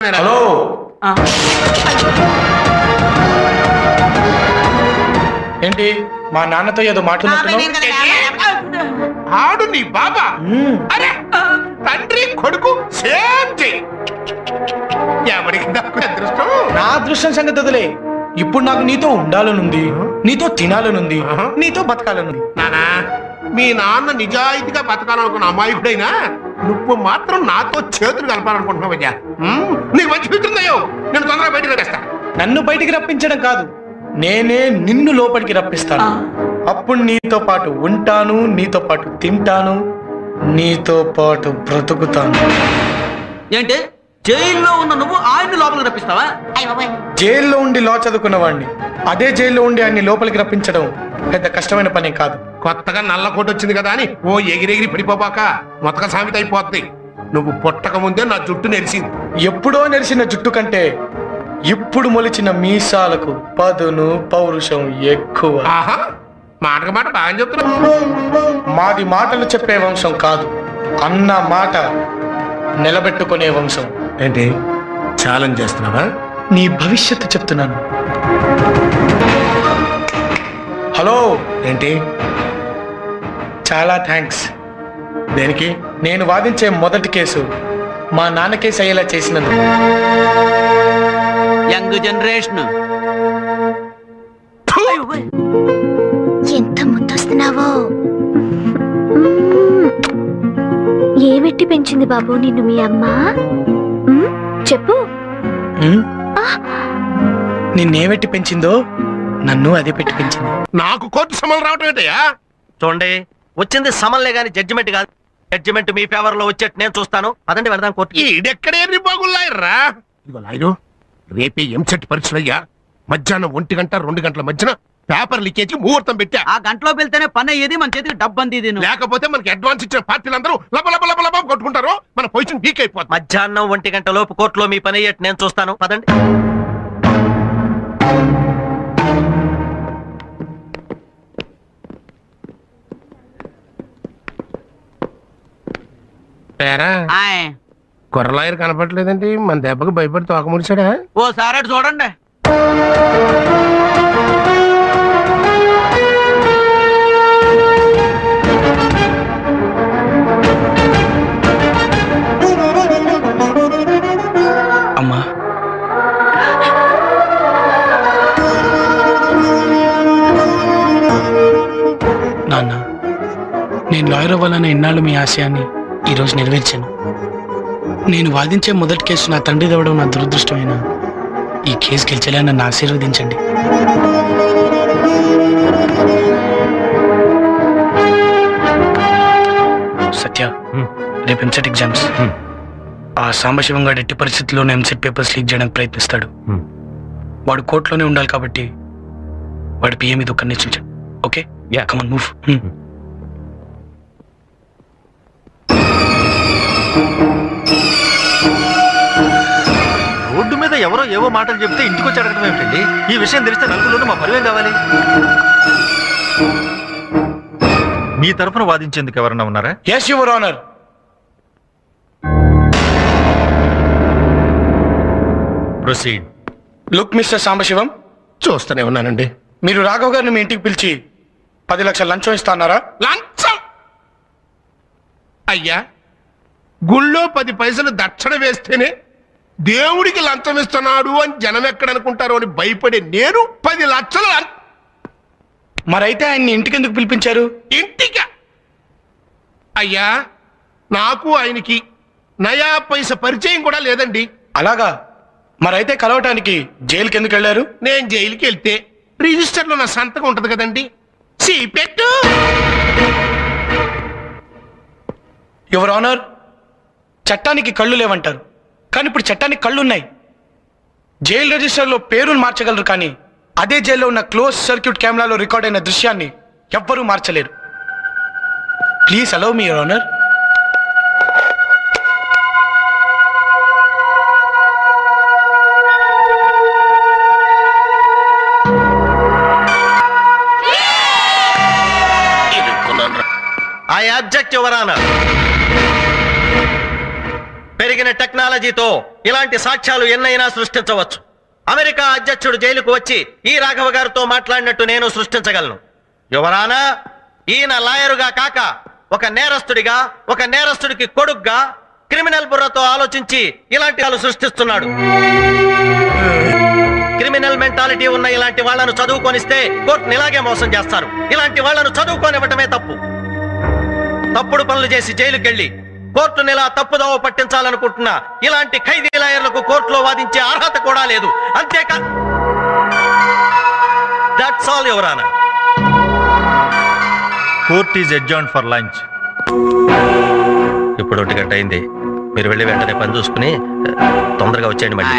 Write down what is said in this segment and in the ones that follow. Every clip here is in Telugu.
హలో ఏంటి మా నాన్నతో ఏదో మాట్లాడుతున్నావు? ఆడు నీ బాబా? అరే తండ్రి కొడుకు సేమ్ చెయ్యి. ఎవరికి అదృష్టం? నా అదృష్టం సంగతి వదిలే. ఇప్పుడు నాకు నీతో ఉండాలనుంది, నీతో తినాలనుంది, నీతో బతకాలనుంది. నానా మీ నాన్న నిజాయితీగా బతకాలనుకున్న అమాయకుడైనా నువ్వు మాత్రం నాతో చేతులు కలపాలనుకుంటున్నావయ్యా. నీకు మంచి ఫిక్రుందయ్యో. నేను తొందరగా బయటకు రప్పిస్తా. నన్ను బయటికి రప్పించడం కాదు, నేనే నిన్ను లోపలికి రప్పిస్తాను. అప్పుడు నీతో పాటు ఉంటాను, నీతో పాటు తింటాను, నీతో పాటు బ్రతుకుతాను. ఏంటి జైల్లో ఉన్న నువ్వు ఆయన్ని లోపలికి రప్పిస్తావా? జైల్లో ఉండి లా చదువుకున్నవాడిని అదే జైల్లో ఉండి ఆయన్ని లోపలికి రప్పించడం పెద్ద కష్టమైన పని కాదు. కొత్తగా నల్ల కోట వచ్చింది కదా అని ఓ ఎగిరెగిరి పడిపోబాక మొత్తక సామెత అయిపోద్ది. నువ్వు పుట్టక ముందే నా జుట్టు నెరిసింది. ఎప్పుడో నెరిసిన జుట్టు కంటే ఇప్పుడు మొలిచిన మీసాలకు పదును పౌరుషం ఎక్కువ. ఆహా మాటకు మాట బాగా చెప్తున్నా. మాది మాటలు చెప్పే వంశం కాదు, అన్న మాట నిలబెట్టుకునే వంశం. ఏంటి ఛాలెంజ్ చేస్తున్నావా? నీ భవిష్యత్తు చెప్తున్నాను. హలో ఏంటి? చాలా థ్యాంక్స్. దేనికి? నేను వాదించే మొదటి కేసు మా నాన్న కేసు అయ్యేలా చేసినందుకు. Young generation. ఎంత ముద్దొస్తున్నావో. ఏ వెట్టి పెంచింది బాబు నిన్ను మీ అమ్మ? చెప్పు. నిన్నేమెట్టి పెంచిందో నన్ను అదే పెట్టి పెంచింది. నాకు కోర్టు సమలు రావటం ఏంటయ్యా? చూడండి వచ్చింది సమన్లే గాని జడ్జిమెంట్ కాదు. జడ్జిమెంట్ మీ ఫేవర్ లో వచ్చేట్టు నేను చూస్తాను. అదండి వెళ్దాం కోర్టు. ఈడెక్కడే బాగున్నాయర్రా. ఇదిగో లాయరు, రేపే ఎంసెట్ పరీక్షలయ్యా. మధ్యాహ్నం 1 గంట 2 గంటల మధ్యన పేపర్ లీకేజ్ ముహూర్తం పెట్టా. ఆ గంటలో వెళ్తేనే పని అయ్యేది, మన చేతికి డబ్బు అంది. లేకపోతే మనకి అడ్వాన్స్ ఇచ్చిన పార్టీలందరూ లబ లబ లబ లబ కొట్టుకుంటారు. మన పొజిషన్ వీక్ అయిపోతుంది. మధ్యాహ్నం 1 గంట లోపు కోర్టులో మీ పని అయ్యేట్టు నేను చూస్తాను. పదండి. కుర్రలాయర్ కనపడలేదండి. మన దెబ్బకి భయపడి తోక ముడిచాడా? ఓ సార్ అటు చూడండి. అమ్మా నాన్న, నేను లాయర్ అవ్వాలన్న ఇన్నాళ్ళు మీ ఆశయాన్ని ఈరోజు నెరవేర్చాను. నేను వాదించే మొదటి కేసు నా తండ్రి దవ్వడం నా దురదృష్టమైన ఈ కేసు గెలిచేలా నన్ను ఆశీర్వదించండి. సత్య, రేపు ఎంసెట్ ఎగ్జామ్స్. ఆ సాంబశివం గారు ఎట్టి పరిస్థితుల్లోనే ఎంసెట్ పేపర్స్ లీక్ చేయడానికి ప్రయత్నిస్తాడు. వాడు కోర్టులోనే ఉండాలి కాబట్టి వాడి పిఏ మీద ఒక నిశ్చయించాడు. Okay, come on move. Road మీద ఎవరో ఏవో మాటలు చెప్తే ఇంటికి వచ్చి అడగడం ఏమిటండి? ఈ విషయం తెలిస్తే నలుగురిలోనూ మా పరివేం కావాలి. మీ తరఫున వాదించేందుకు ఎవరన్నా ఉన్నారా? yes your honor. Proceed. Look mister Sambasivam, చూస్తూనే ఉన్నానండి. మీరు రాఘవ్ గారిని మీ ఇంటికి పిలిచి 10 లక్షల లంచం ఇస్తాన్నారా? లంచం? అయ్యా, గుళ్ళో 10 పైసలు దక్షిణ వేస్తేనే దేవుడికి లంచం ఇస్తున్నాడు అని జనం ఎక్కడనుకుంటారో అని భయపడే నేను 10 లక్షలు మరైతే ఆయన్ని ఇంటికి ఎందుకు పిలిపించారు? ఇంటిక? అయ్యా, నాకు ఆయనకి నయా పైస పరిచయం కూడా లేదండి. అలాగా? మరైతే కలవటానికి జైలుకి ఎందుకు వెళ్ళారు? నేను జైలుకి వెళ్తే రిజిస్టర్లో నా సంతకం ఉంటది కదండి. పెట్టు. యువర్ ఆనర్, చట్టానికి కళ్ళు లేవంటారు, కానీ ఇప్పుడు చట్టానికి కళ్ళున్నాయి. జైలు రిజిస్టర్లో పేరును మార్చగలరు, కానీ అదే జైల్లో ఉన్న క్లోజ్ సర్క్యూట్ కెమెరాలో రికార్డ్ అయిన దృశ్యాన్ని ఎవ్వరూ మార్చలేరు. Please allow me your honour. I object, Your Honor. పెరిగిన టెక్నాలజీతో ఇలాంటి సాక్ష్యాలు ఎన్నైనా సృష్టించవచ్చు. అమెరికా అధ్యక్షుడు జైలుకు వచ్చి ఈ రాఘవ గారితో మాట్లాడినట్టు నేను సృష్టించగలను. యువరానా, ఈయన లాయరుగా కాక ఒక నేరస్తుడిగా, ఒక నేరస్తుడికి కొడుగ్గా క్రిమినల్ బుర్రతో ఆలోచించి ఇలాంటి వాళ్ళు సృష్టిస్తున్నాడు. క్రిమినల్ మెంటాలిటీ ఉన్న ఇలాంటి వాళ్లను చదువుకొనిస్తే కోర్టుని ఇలాగే మోసం చేస్తారు. ఇలాంటి వాళ్లను చదువుకోనివ్వటమే తప్పు. తప్పుడు పనులు చేసి జైలుకెళ్లి కోర్టుని ఇలా తప్పుదోవ పట్టించాలనుకుంటున్నా ఇలాంటి ఖైదీ లాయర్లకు కోర్టులో వాదించే అర్హత కూడా లేదు. అంతేకా that's all your honour. Court is adjourned for lunch. ఇప్పుడు 1 గంట అయింది. మీరు వెళ్ళి వెంటనే పని చూసుకుని తొందరగా వచ్చేయండి మళ్ళీ.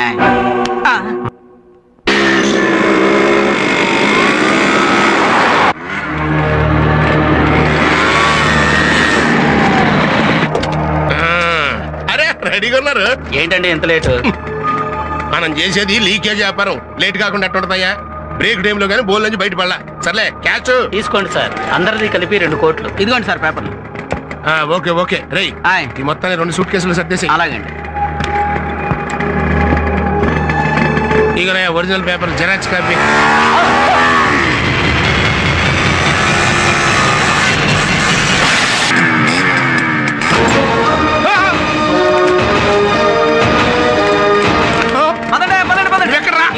అరే రెడీగా ఉన్నారు? ఏంటండి ఎంత లేటు? మనం చేసేది లీకేజ్ వ్యాపారం. లేట్ కాకుండా ఎట్టుంటదయ్యా? బ్రేక్ టైమ్ లో కానీ బోల్ నుంచి బయట పడలా. సర్లే క్యాచ్ తీసుకోండి సార్, అందరిది కలిపి 2 కోట్లు. ఇదిగోండి సార్ పేపర్లు. ఓకే ఓకే రై, ఈ మొత్తాన్ని 2 సూట్ కేసులు సర్దేసి. అలాగండి. ఇక ఒరిజినల్ పేపర్ జెరాక్స్ కాపీ.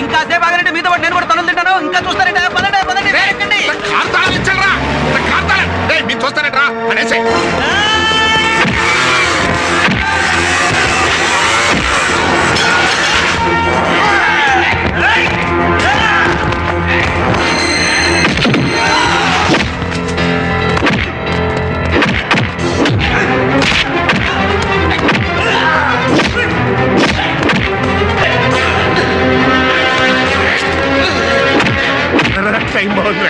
ఇంకా సేపు ఆగండి, మీతో నేను కూడా తనులు తింటాను. ఇంకా చూస్తారంటే మీరు చూస్తారంటరా అనేసి. టైం బాగుంది.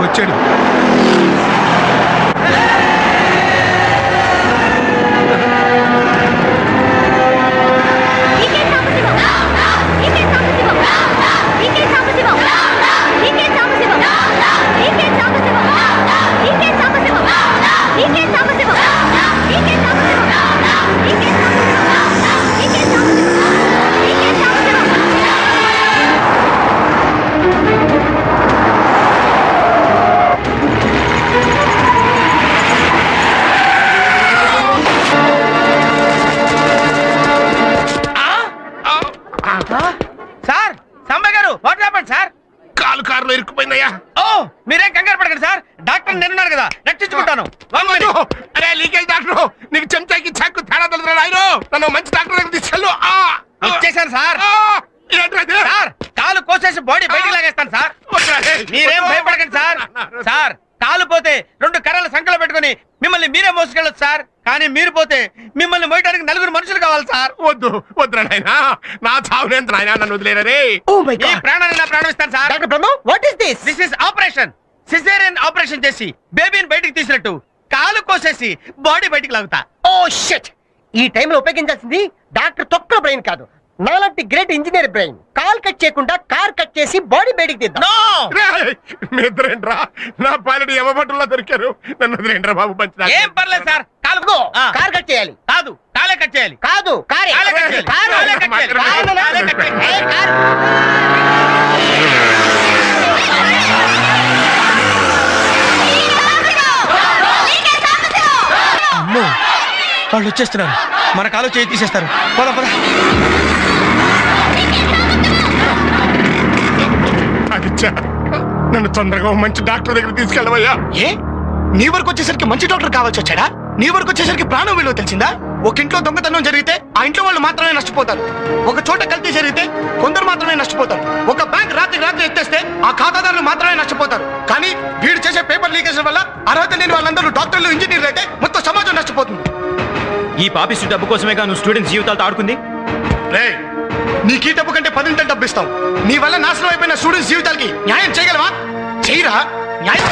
వచ్చాడు. కంగారు పడకండి సార్, డాక్టర్ నేనున్నాను కదా, రక్షించుకుంటాను. అరే లీకేజ్ డాక్టర్, నీకు చెంచాకి చెక్కు తేడా తెలుసు ఆయన. నన్ను మంచి డాక్టర్ దగ్గర తీసుకెళ్ళు. వచ్చేసాను సార్. సార్ కాలు కోసేసి బాడీ బయటికి లాగేస్తాను సార్, మీరేం భయపడకండి సార్. సార్ కాలు పోతే 2 కర్రలు సంకలో పెట్టుకుని మిమ్మల్ని మీరే మోసుకెళ్ళొచ్చు సార్, కానీ మీరు పోతే మిమ్మల్ని మోయడానికి 4 మనుషులు కావాలి సార్. వద్దు వద్దురా నాయనా, నా చావునేంత నాయనా, నన్ను వదిలేరే. ఈ ప్రాణాన్ని నా ప్రాణం ఇస్తాను sir. Doctor Brahma, what is this? This is operation. Caesarean operation చేసి బేబీని బయటికి తీసినట్టు కాలు కోసేసి బాడీ బయటికి లాగుతా. ఓ షిట్, ఈ టైంలో ఉపయోగించాల్సింది డాక్టర్ తొక్కల బ్రెయిన్ కాదు, నాలాంటి great engineer brain. Call cut చేయకుండా కార్ కట్ చేసి బాడీ బయటికి తీద్దాం. మీ ఇద్దరేంట్రా నా పాలెడు యమభటుల్లో దొరికారు, నన్ను వదిలేంట్రా బాబు. మంచి ఏం పర్లేదు సార్, కాలు కార్ కట్ చేయాలి. కాదు కాలే కట్ చేయాలి. కాదు కారే. కాలే కట్ చేయాలి. కారు. కాలే కట్ చేయాలి. కారు. కాలే కట్ చేయాలి. ఏ, కారు. అమ్మో, వాళ్ళు వచ్చేస్తున్నారు, మన కాలు చేయి తీసేస్తారు. పద పద. అదిచ్చా, నన్ను తొందరగా మంచి డాక్టర్ దగ్గర తీసుకెళ్ళవయ్యా. ఏ నీ వరకు వచ్చేసరికి మంచి డాక్టర్ కావాల్సి వచ్చాడా? నీ వరకు వచ్చేసరికి ప్రాణం విలువ తెలిసిందా? ఒక ఇంట్లో దొంగతనం జరిగితే ఆ ఇంట్లో వాళ్ళు మాత్రమే నష్టపోతారు. ఒక చోట కల్తీ జరిగితే కొందరు మాత్రమే నష్టపోతారు. ఒక బ్యాంక్ రాత్రి ఎత్తేస్తే ఆ ఖాతాదారులు మాత్రమే నష్టపోతారు. కానీ వీడు చేసే పేపర్ లీకేజ్ వల్ల అర్హత లేని వాళ్ళందరూ డాక్టర్లు, ఇంజనీర్లు అయితే మొత్తం సమాజం నష్టపోతుంది. ఈ పాపిస్టు డబ్బు కోసమేగా నువ్వు స్టూడెంట్స్ జీవితాలతో ఆడుకుంది. రే, నీకు ఈ డబ్బు కంటే 10 డబ్బు ఇస్తాం. నీ వల్ల నాశనం అయిపోయిన స్టూడెంట్స్ జీవితాలకి న్యాయం చేయగలవా? చేయరా? న్యాయం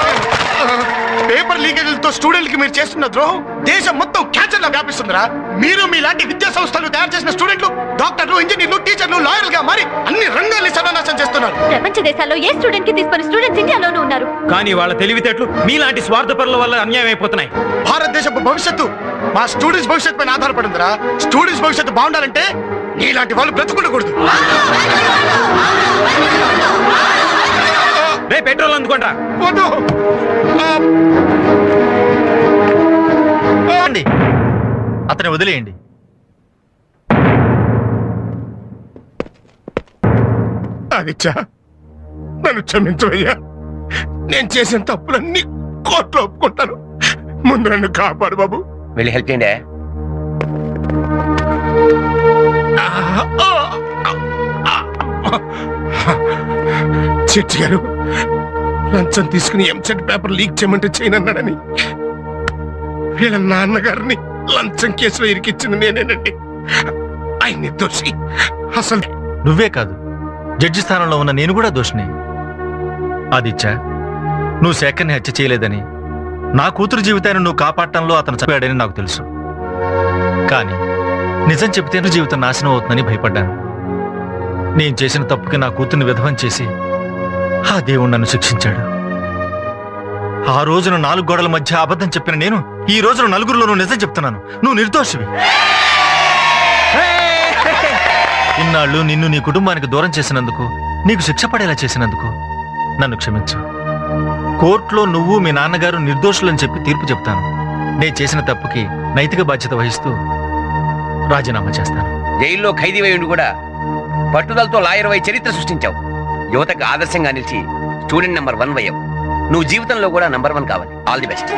పేపర్ లీకేజీలతో స్టూడెంట్లకి మీరు చేస్తున్న ద్రోహం దేశం మొత్తం క్యాన్సర్ లా వ్యాపిస్తుందిరా. మీరు మీలాంటి విద్యా సంస్థలు తయారు చేసిన స్టూడెంట్లు డాక్టర్లు, ఇంజనీర్లు, టీచర్లు, లాయర్లుగా మారి అన్ని రంగాల్ని సర్వనాశనం చేస్తున్నారు. ప్రపంచ దేశాల్లో ఏ స్టూడెంట్ కి తీసుకుని స్టూడెంట్స్ ఇండియాలోనూ ఉన్నారు. కానీ వాళ్ళ తెలివితేటలు మీలాంటి స్వార్థపరుల వల్ల అన్యాయం అయిపోతున్నాయి. భారతదేశపు భవిష్యత్తు మా స్టూడెంట్స్ భవిష్యత్తు పైన ఆధారపడిందిరా. స్టూడెంట్స్ భవిష్యత్తు బాగుండాలంటే నీలాంటి వాళ్ళు బ్రతుకుండకూడదు. రే పెట్రోల్ అందుకోండి. అతని వదిలేయండి. అదిచ్చా, నన్ను క్షమించవయ్యా. నేను చేసిన తప్పులన్నీ కోర్టులో ఒప్పుకుంటాను. ముందు నన్ను కాపాడు బాబు. వెళ్ళి హెల్ప్ చేయండి. చెట్టి గారు లంచం తీసుకుని ఎంసెట్ పేపర్ లీక్ చేయమంటే చేయనన్నాడని వీళ్ళ నాన్నగారిని లంచం కేసులో ఇరికిచ్చింది నేనేనండి. ఆయన నిర్దోషి. అసలు నువ్వే కాదు, జడ్జి స్థానంలో ఉన్న నేను కూడా దోషిని. ఆదిత్య, నువ్వు శేఖర్ని హత్య చేయలేదని, నా కూతురు జీవితాన్ని నువ్వు కాపాడటంలో అతను చంపాడని నాకు తెలుసు. కానీ నిజం చెబితే జీవితం నాశనం అవుతుందని భయపడ్డాను. నేను చేసిన తప్పుకి నా కూతుర్ని విధవం చేసి ఆ దేవుడు నన్ను శిక్షించాడు. ఆ రోజున 4 గోడల మధ్య అబద్ధం చెప్పిన నేను ఈ రోజున నలుగురిలోనూ నిజం చెప్తున్నాను. నువ్వు నిర్దోషివి. ఇన్నాళ్ళు నిన్ను నీ కుటుంబానికి దూరం చేసినందుకు, నీకు శిక్ష పడేలా చేసినందుకు నన్ను క్షమించు. కోర్టులో నువ్వు మీ నాన్నగారు నిర్దోషులని చెప్పి తీర్పు చెప్తాను. నేను చేసిన తప్పుకి నైతిక బాధ్యత వహిస్తూ రాజీనామా చేస్తాను. జైల్లో ఖైదీ ఉండి కూడా పట్టుదలతో లాయర్ వై చరిత్ర సృష్టించావు. యువతకు ఆదర్శంగా నిలిచి స్టూడెంట్ నెంబర్ 1 అయ్యావు. నువ్వు జీవితంలో కూడా నంబర్ 1 కావాలి. All the best.